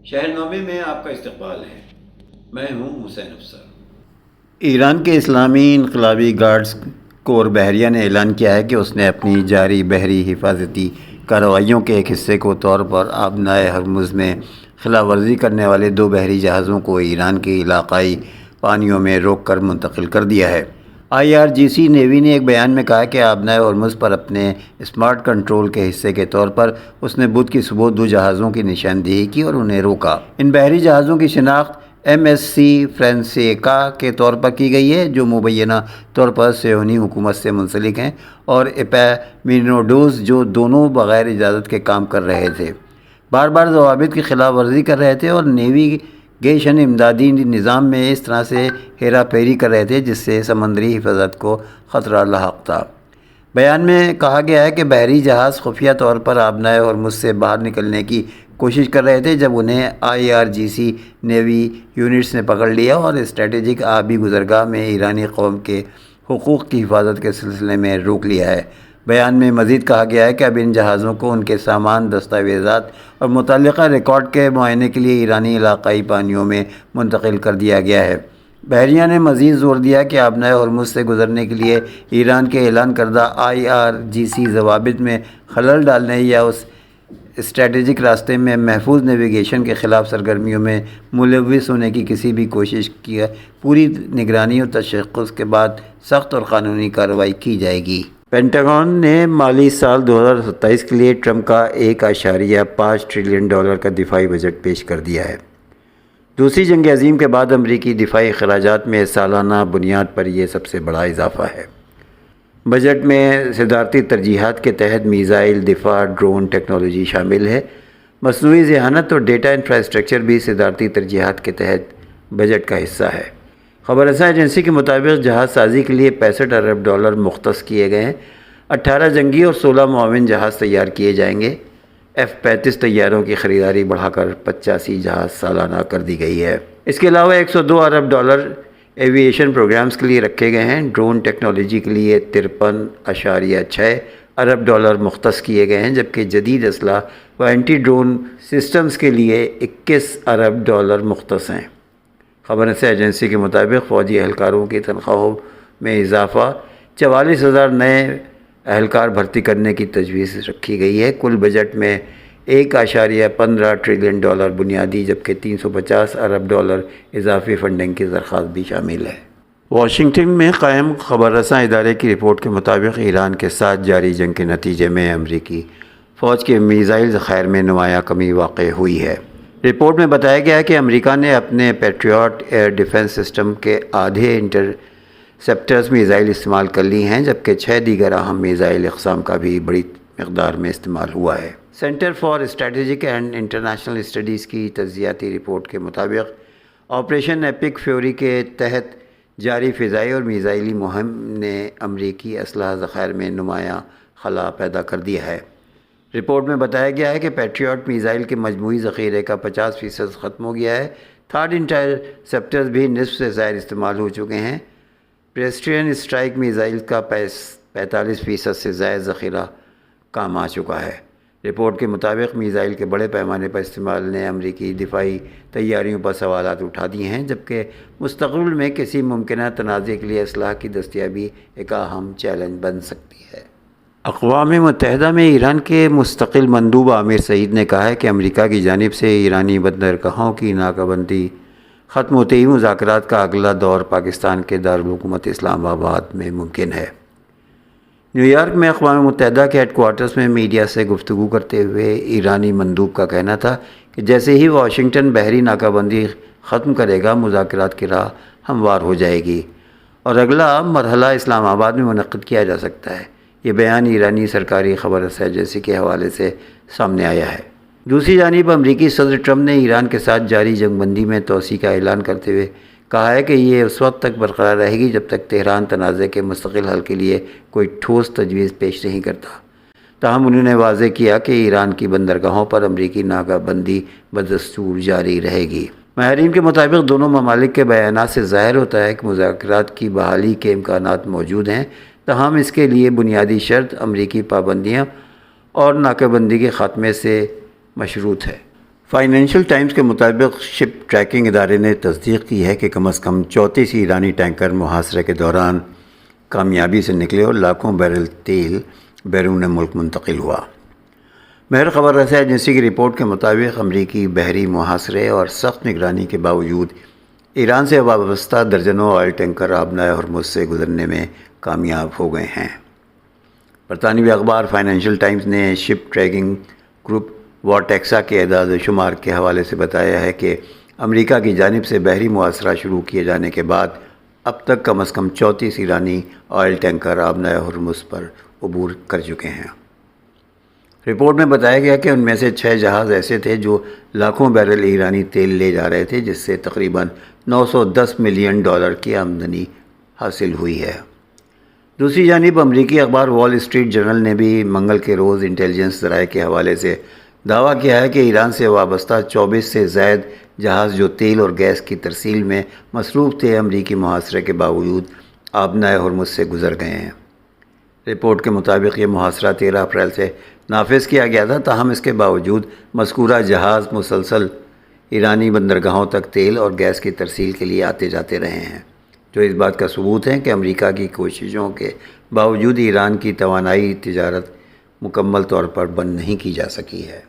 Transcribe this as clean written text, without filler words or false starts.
شہرنامے میں آپ کا استقبال ہے۔ میں ہوں حسین افسر۔ ایران کے اسلامی انقلابی گارڈز کور بحریہ نے اعلان کیا ہے کہ اس نے اپنی جاری بحری حفاظتی کارروائیوں کے ایک حصے کے طور پر آبنائے ہرمز میں خلاف ورزی کرنے والے 2 بحری جہازوں کو ایران کے علاقائی پانیوں میں روک کر منتقل کر دیا ہے۔ IRGC نیوی نے ایک بیان میں کہا کہ آبنائے ہرمز پر اپنے اسمارٹ کنٹرول کے حصے کے طور پر اس نے بدھ کی صبح 2 جہازوں کی نشاندہی کی اور انہیں روکا۔ ان بحری جہازوں کی شناخت MSC فرانسیکا کے طور پر کی گئی ہے، جو مبینہ طور پر صہیونی حکومت سے منسلک ہیں، اور ایپامینوڈوز، جو دونوں بغیر اجازت کے کام کر رہے تھے، بار بار ضوابط کی خلاف ورزی کر رہے تھے اور نیویگیشن امدادی نظام میں اس طرح سے ہیرا پھیری کر رہے تھے جس سے سمندری حفاظت کو خطرہ لاحق تھا۔ بیان میں کہا گیا ہے کہ بحری جہاز خفیہ طور پر آبنائے ہرمز سے باہر نکلنے کی کوشش کر رہے تھے جب انہیں IRGC نیوی یونٹس نے پکڑ لیا اور اسٹریٹجک آبی گزرگاہ میں ایرانی قوم کے حقوق کی حفاظت کے سلسلے میں روک لیا ہے۔ بیان میں مزید کہا گیا ہے کہ اب ان جہازوں کو ان کے سامان، دستاویزات اور متعلقہ ریکارڈ کے معائنے کے لیے ایرانی علاقائی پانیوں میں منتقل کر دیا گیا ہے۔ بحریہ نے مزید زور دیا کہ آبنائے ہرمز سے گزرنے کے لیے ایران کے اعلان کردہ IRGC ضوابط میں خلل ڈالنے یا اس اسٹریٹجک راستے میں محفوظ نیویگیشن کے خلاف سرگرمیوں میں ملوث ہونے کی کسی بھی کوشش کی پوری نگرانی اور تشخص کے بعد سخت اور قانونی کارروائی کی جائے گی۔ پینٹاگون نے مالی سال 2027 کے لیے ٹرمپ کا $1.5 ٹریلین کا دفاعی بجٹ پیش کر دیا ہے۔ دوسری جنگ عظیم کے بعد امریکی دفاعی اخراجات میں سالانہ بنیاد پر یہ سب سے بڑا اضافہ ہے۔ بجٹ میں صدارتی ترجیحات کے تحت میزائل دفاع، ڈرون ٹیکنالوجی شامل ہے۔ مصنوعی ذہانت اور ڈیٹا انفراسٹرکچر بھی صدارتی ترجیحات کے تحت بجٹ کا حصہ ہے۔ خبر رساں ایجنسی کے مطابق جہاز سازی کے لیے $65 ارب مختص کیے گئے ہیں۔ 18 جنگی اور 16 معاون جہاز تیار کیے جائیں گے۔ F-35 طیاروں کی خریداری بڑھا کر 85 جہاز سالانہ کر دی گئی ہے۔ اس کے علاوہ $102 ارب ایویشن پروگرامز کے لیے رکھے گئے ہیں۔ ڈرون ٹیکنالوجی کے لیے $53.6 ارب مختص کیے گئے ہیں، جبکہ جدید اسلحہ و اینٹی ڈرون سسٹمز کے لیے $21 ارب مختص ہیں۔ خبر رساں ایجنسی کے مطابق فوجی اہلکاروں کی تنخواہوں میں اضافہ، 44,000 نئے اہلکار بھرتی کرنے کی تجویز رکھی گئی ہے۔ کل بجٹ میں $1.15 ٹریلین بنیادی جبکہ $350 ارب اضافی فنڈنگ کی درخواست بھی شامل ہے۔ واشنگٹن میں قائم خبر رساں ادارے کی رپورٹ کے مطابق ایران کے ساتھ جاری جنگ کے نتیجے میں امریکی فوج کے میزائل ذخائر میں نمایاں کمی واقع ہوئی ہے۔ رپورٹ میں بتایا گیا ہے کہ امریکہ نے اپنے پیٹریوٹ ایئر ڈیفنس سسٹم کے آدھے انٹرسیپٹرز میزائل استعمال کر لی ہیں، جبکہ 6 دیگر اہم میزائل اقسام کا بھی بڑی مقدار میں استعمال ہوا ہے۔ Centre for strategic and international studies کی تجزیاتی رپورٹ کے مطابق آپریشن ایپک فیوری کے تحت جاری فضائی اور میزائلی مہم نے امریکی اسلحہ ذخائر میں نمایاں خلا پیدا کر دیا ہے۔ رپورٹ میں بتایا گیا ہے کہ پیٹریوٹ میزائل کے مجموعی ذخیرے کا 50% ختم ہو گیا ہے۔ تھرڈ انٹرسیپٹرز بھی نصف سے زائد استعمال ہو چکے ہیں۔ پریسٹرین اسٹرائک میزائل کا 45% سے زائد ذخیرہ کام آ چکا ہے۔ رپورٹ کے مطابق میزائل کے بڑے پیمانے پر استعمال نے امریکی دفاعی تیاریوں پر سوالات اٹھا دیے ہیں، جبکہ مستقبل میں کسی ممکنہ تنازع کے لیے اسلحہ کی دستیابی ایک اہم چیلنج بن سکتی ہے۔ اقوام متحدہ میں ایران کے مستقل مندوب عامر سعید نے کہا ہے کہ امریکہ کی جانب سے ایرانی بندرگاہوں کی ناکہ بندی ختم ہوتے ہی مذاکرات کا اگلا دور پاکستان کے دارالحکومت اسلام آباد میں ممکن ہے۔ نیو یارک میں اقوام متحدہ کے ہیڈ کوارٹرز میں میڈیا سے گفتگو کرتے ہوئے ایرانی مندوب کا کہنا تھا کہ جیسے ہی واشنگٹن بحری ناکہ بندی ختم کرے گا، مذاکرات کی راہ ہموار ہو جائے گی اور اگلا مرحلہ اسلام آباد میں منعقد کیا جا سکتا ہے۔ یہ بیان ایرانی سرکاری خبر رساں ایجنسی کے حوالے سے سامنے آیا ہے۔ دوسری جانب امریکی صدر ٹرمپ نے ایران کے ساتھ جاری جنگ بندی میں توسیع کا اعلان کرتے ہوئے کہا ہے کہ یہ اس وقت تک برقرار رہے گی جب تک تہران تنازع کے مستقل حل کے لیے کوئی ٹھوس تجویز پیش نہیں کرتا۔ تاہم انہوں نے واضح کیا کہ ایران کی بندرگاہوں پر امریکی ناکہ بندی بدستور جاری رہے گی۔ ماہرین کے مطابق دونوں ممالک کے بیانات سے ظاہر ہوتا ہے کہ مذاکرات کی بحالی کے امکانات موجود ہیں، تاہم اس کے لیے بنیادی شرط امریکی پابندیاں اور ناکہ بندی کے خاتمے سے مشروط ہے۔ فائنینشیل ٹائمز کے مطابق شپ ٹریکنگ ادارے نے تصدیق کی ہے کہ کم از کم 34 ایرانی ٹینکر محاصرے کے دوران کامیابی سے نکلے اور لاکھوں بیرل تیل بیرون ملک منتقل ہوا۔ مہر خبر رساں ایجنسی کی رپورٹ کے مطابق امریکی بحری محاصرے اور سخت نگرانی کے باوجود ایران سے وابستہ درجنوں آئل ٹینکر آبنائے ہرمز سے گزرنے میں کامیاب ہو گئے ہیں۔ برطانوی اخبار فائنینشیل ٹائمز نے شپ ٹریکنگ گروپ وارٹیکسا کے اعداد و شمار کے حوالے سے بتایا ہے کہ امریکہ کی جانب سے بحری محاصرہ شروع کیے جانے کے بعد اب تک کم از کم 34 ایرانی آئل ٹینکر آبنائے ہرمز پر عبور کر چکے ہیں۔ رپورٹ میں بتایا گیا کہ ان میں سے 6 جہاز ایسے تھے جو لاکھوں بیرل ایرانی تیل لے جا رہے تھے، جس سے تقریباً $910 ملین کی آمدنی حاصل ہوئی ہے۔ دوسری جانب امریکی اخبار وال اسٹریٹ جرنل نے بھی منگل کے روز انٹیلیجنس ذرائع کے حوالے سے دعویٰ کیا ہے کہ ایران سے وابستہ 24 سے زائد جہاز جو تیل اور گیس کی ترسیل میں مصروف تھے، امریکی محاصرے کے باوجود آبنائے ہرمز سے گزر گئے ہیں۔ رپورٹ کے مطابق یہ محاصرہ 13 اپریل سے نافذ کیا گیا تھا، تاہم اس کے باوجود مذکورہ جہاز مسلسل ایرانی بندرگاہوں تک تیل اور گیس کی ترسیل کے لیے آتے جاتے رہے ہیں، جو اس بات کا ثبوت ہے کہ امریکہ کی کوششوں کے باوجود ایران کی توانائی تجارت مکمل طور پر بند نہیں کی جا سکی ہے۔